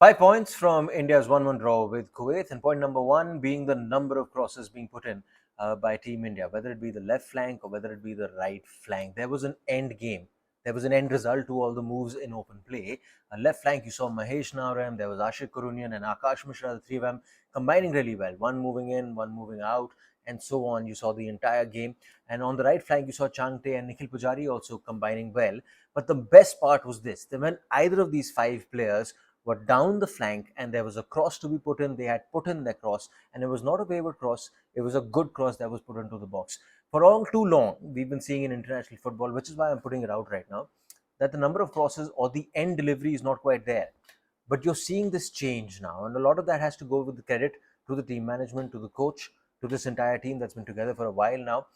5 points from India's 1-1 draw with Kuwait, and point number one being the number of crosses being put in by Team India, whether it be the left flank or whether it be the right flank. There was an end game. There was an end result to all the moves in open play. Left flank, you saw Mahesh Naram, there was Ashik Kurunian and Akash Mishra, the three of them combining really well. One moving in, one moving out, and so on. You saw the entire game. And on the right flank, you saw Changte and Nikhil Pujari also combining well. But the best part was this: that when either of these five players were down the flank and there was a cross to be put in, they had put in their cross, and it was not a wayward cross, it was a good cross that was put into the box. For all too long, we've been seeing in international football, which is why I'm putting it out right now, that the number of crosses or the end delivery is not quite there. But you're seeing this change now, and a lot of that has to go with the credit to the team management, to the coach, to this entire team that's been together for a while now.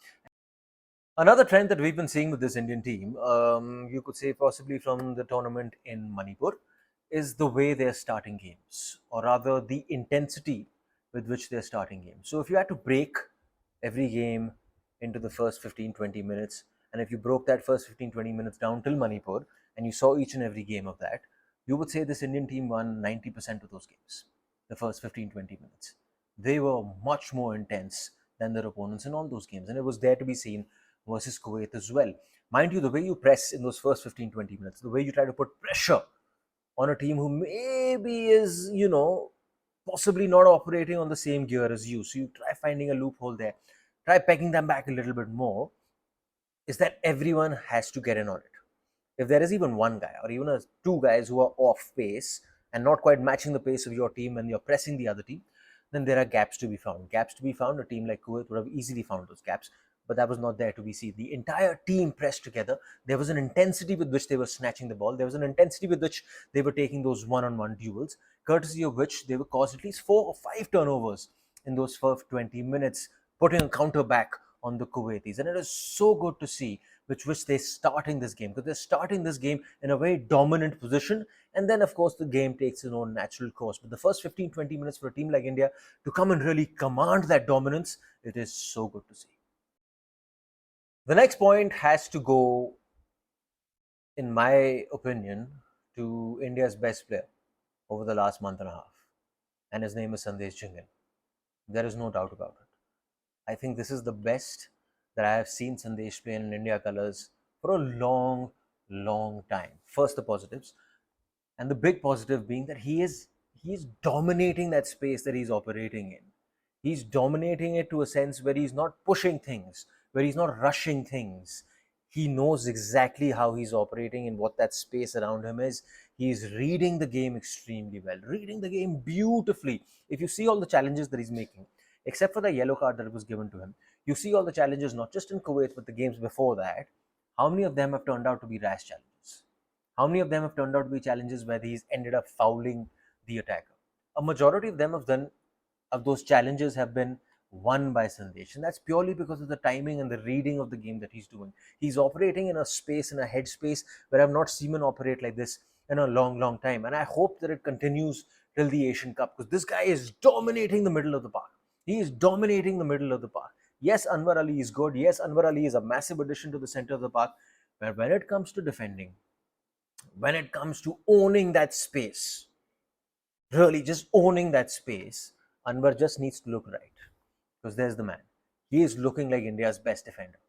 Another trend that we've been seeing with this Indian team, you could say possibly from the tournament in Manipur, is the way they're starting games, or rather the intensity with which they're starting games. So if you had to break every game into the first 15-20 minutes, and if you broke that first 15-20 minutes down till Manipur, and you saw each and every game of that, you would say this Indian team won 90% of those games, the first 15-20 minutes. They were much more intense than their opponents in all those games, and it was there to be seen versus Kuwait as well. Mind you, the way you press in those first 15-20 minutes, the way you try to put pressure on a team who maybe is, possibly not operating on the same gear as you. So you try finding a loophole there, try pegging them back a little bit more, is that everyone has to get in on it. If there is even one guy or even two guys who are off pace and not quite matching the pace of your team and you're pressing the other team, then there are gaps to be found. Gaps to be found, a team like Kuwait would have easily found those gaps, but that was not there to be seen. The entire team pressed together. There was an intensity with which they were snatching the ball. There was an intensity with which they were taking those one-on-one duels, courtesy of which they were caused at least 4 or 5 turnovers in those first 20 minutes, putting a counter back on the Kuwaitis. And it is so good to see which they're starting this game, because they're starting this game in a very dominant position, and then of course the game takes its own natural course. But the first 15-20 minutes for a team like India to come and really command that dominance, it is so good to see. The next point has to go, in my opinion, to India's best player over the last month and a half, and his name is SANDESH JHINGAN. There is no doubt about it. I think this is the best that I have seen SANDESH play in India colours for a long, long time. First, the positives, and the big positive being that he is dominating that space that he's operating in. He's dominating it to a sense where he's not pushing things, where he's not rushing things. He knows exactly how he's operating and what that space around him is. He's reading the game extremely well, reading the game beautifully. If you see all the challenges that he's making, except for the yellow card that was given to him, you see all the challenges not just in Kuwait but the games before that. How many of them have turned out to be rash challenges? How many of them have turned out to be challenges where he's ended up fouling the attacker? A majority of them of those challenges have been won by SANDESH, and that's purely because of the timing and the reading of the game that he's doing. He's operating in a space, in a headspace where I've not seen him operate like this in a long, long time, and I hope that it continues till the Asian Cup, because this guy is dominating the middle of the park. He is dominating the middle of the park. Yes, Anwar Ali is good. Yes, Anwar Ali is a massive addition to the center of the park, but when it comes to defending, when it comes to owning that space, really just owning that space, Anwar just needs to look right, because there's the man. He is looking like India's best defender.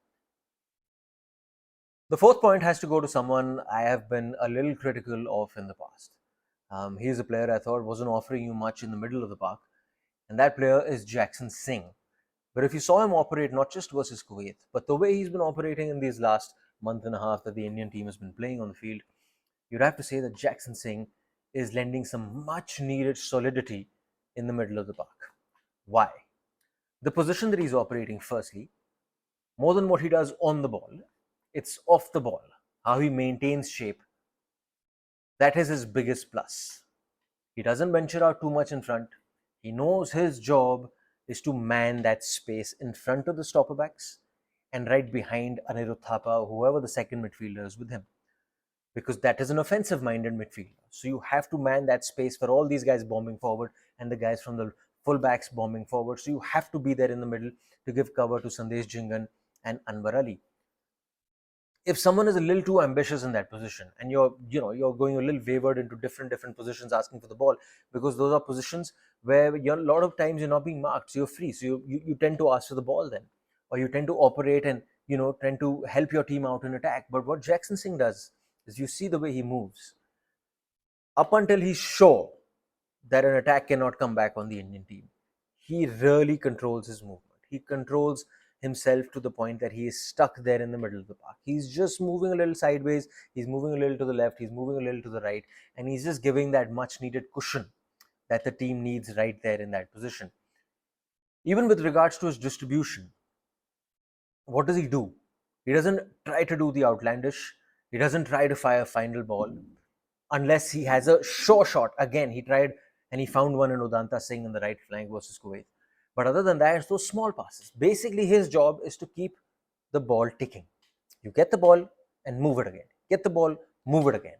The fourth point has to go to someone I have been a little critical of in the past. He's a player I thought wasn't offering you much in the middle of the park, and that player is JEAKSON SINGH. But if you saw him operate not just versus Kuwait, but the way he's been operating in these last month and a half that the Indian team has been playing on the field, you'd have to say that JEAKSON SINGH is lending some much needed solidity in the middle of the park. Why? The position that he's operating, firstly, more than what he does on the ball, it's off the ball, how he maintains shape. That is his biggest plus. He doesn't venture out too much in front. He knows his job is to man that space in front of the stopper backs and right behind Anirudh Thapa or whoever the second midfielder is with him, because that is an offensive-minded midfielder. So you have to man that space for all these guys bombing forward and the guys from the fullbacks bombing forward. So you have to be there in the middle to give cover to SANDESH JHINGAN and Anwar Ali. if someone is a little too ambitious in that position, and you're going a little wavered into different positions asking for the ball, because those are positions where a lot of times you're not being marked, so you're free, so you tend to ask for the ball then, or you tend to operate and tend to help your team out in attack. But what Jackson Singh does is, you see the way he moves up until he's sure that an attack cannot come back on the Indian team. He really controls his movement. He controls himself to the point that he is stuck there in the middle of the park. He's just moving a little sideways, he's moving a little to the left, he's moving a little to the right, and he's just giving that much needed cushion that the team needs right there in that position. Even with regards to his distribution, what does he do? He doesn't try to do the outlandish, he doesn't try to fire a final ball unless he has a sure shot. Again, he tried and he found one in Udanta Singh in the right flank versus Kuwait. But other than that, it's those small passes. Basically, his job is to keep the ball ticking. You get the ball and move it again. Get the ball, move it again.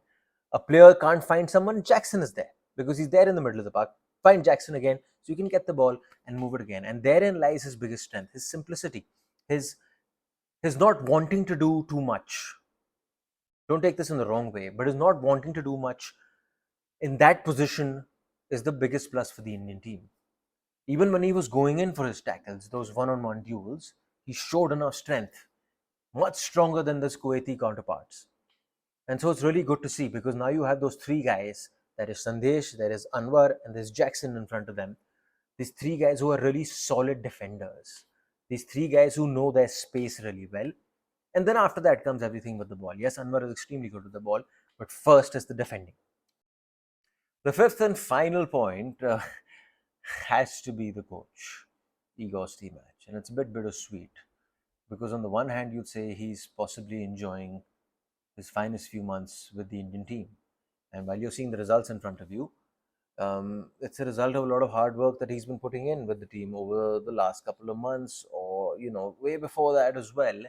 A player can't find someone, Jackson is there because he's there in the middle of the park. Find Jackson again, so you can get the ball and move it again. And therein lies his biggest strength, his simplicity, his not wanting to do too much. Don't take this in the wrong way, but his not wanting to do much in that position is the biggest plus for the Indian team. Even when he was going in for his tackles, those one-on-one duels, he showed enough strength, much stronger than the Kuwaiti counterparts. And so it's really good to see, because now you have those three guys. There is Sandesh, there is Anwar, and there's Jackson in front of them. These three guys who are really solid defenders. These three guys who know their space really well. And then after that comes everything with the ball. Yes, Anwar is extremely good with the ball, but first is the defending. The fifth and final point has to be the coach, Igor STIMAC. And it's a bit bittersweet, because on the one hand, you'd say he's possibly enjoying his finest few months with the Indian team. And while you're seeing the results in front of you, it's a result of a lot of hard work that he's been putting in with the team over the last couple of months, or way before that as well.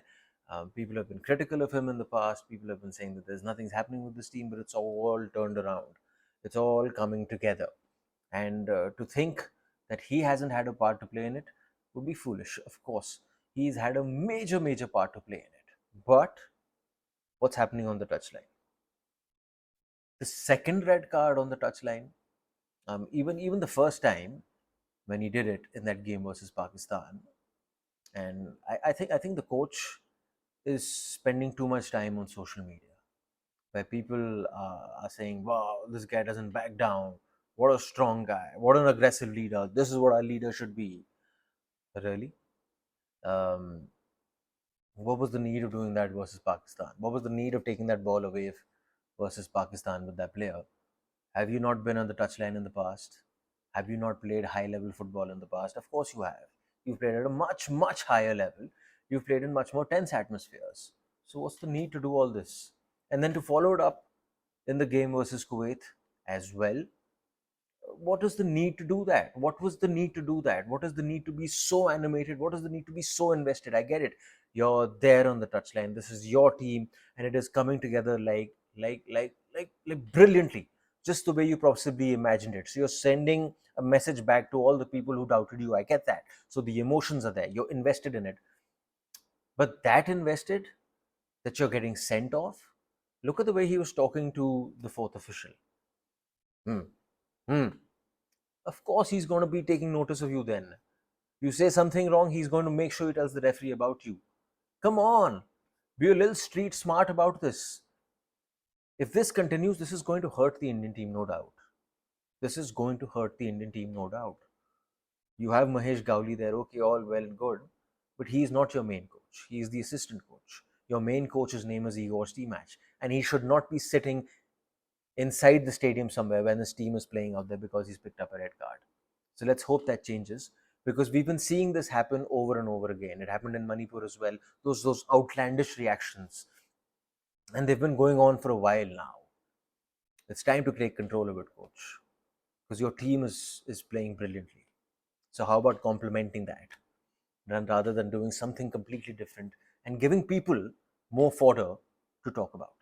People have been critical of him in the past. People have been saying that there's nothing's happening with this team, but it's all turned around. It's all coming together. And to think that he hasn't had a part to play in it would be foolish. Of course, he's had a major part to play in it. But what's happening on the touchline? The second red card on the touchline, even the first time when he did it in that game versus Pakistan, and I think the coach is spending too much time on social media, where people are saying, wow, this guy doesn't back down, what a strong guy, what an aggressive leader, this is what our leader should be. Really? What was the need of doing that versus Pakistan? What was the need of taking that ball away versus Pakistan with that player? Have you not been on the touchline in the past? Have you not played high-level football in the past? Of course you have. You've played at a much higher level. You've played in much more tense atmospheres. So what's the need to do all this? And then to follow it up in the game versus Kuwait as well. What is the need to do that? What was the need to do that? What is the need to be so animated? What is the need to be so invested? I get it. You're there on the touchline. This is your team, and it is coming together like brilliantly, just the way you possibly imagined it. So you're sending a message back to all the people who doubted you. I get that. So the emotions are there. You're invested in it. But that invested, that you're getting sent off, look at the way he was talking to the fourth official. Of course he's going to be taking notice of you then. You say something wrong, he's going to make sure he tells the referee about you. Come on, be a little street smart about this. If this continues, this is going to hurt the Indian team, no doubt. This is going to hurt the Indian team, no doubt. You have Mahesh Gowli there, okay, all well and good, but he is not your main coach. He is the assistant coach. Your main coach's name is Igor STIMAC, and he should not be sitting inside the stadium somewhere when his team is playing out there because he's picked up a red card. So let's hope that changes, because we've been seeing this happen over and over again. It happened in Manipur as well. Those outlandish reactions, and they've been going on for a while now. It's time to take control of it, coach, because your team is playing brilliantly. So how about complementing that, rather than doing something completely different and giving people more fodder to talk about?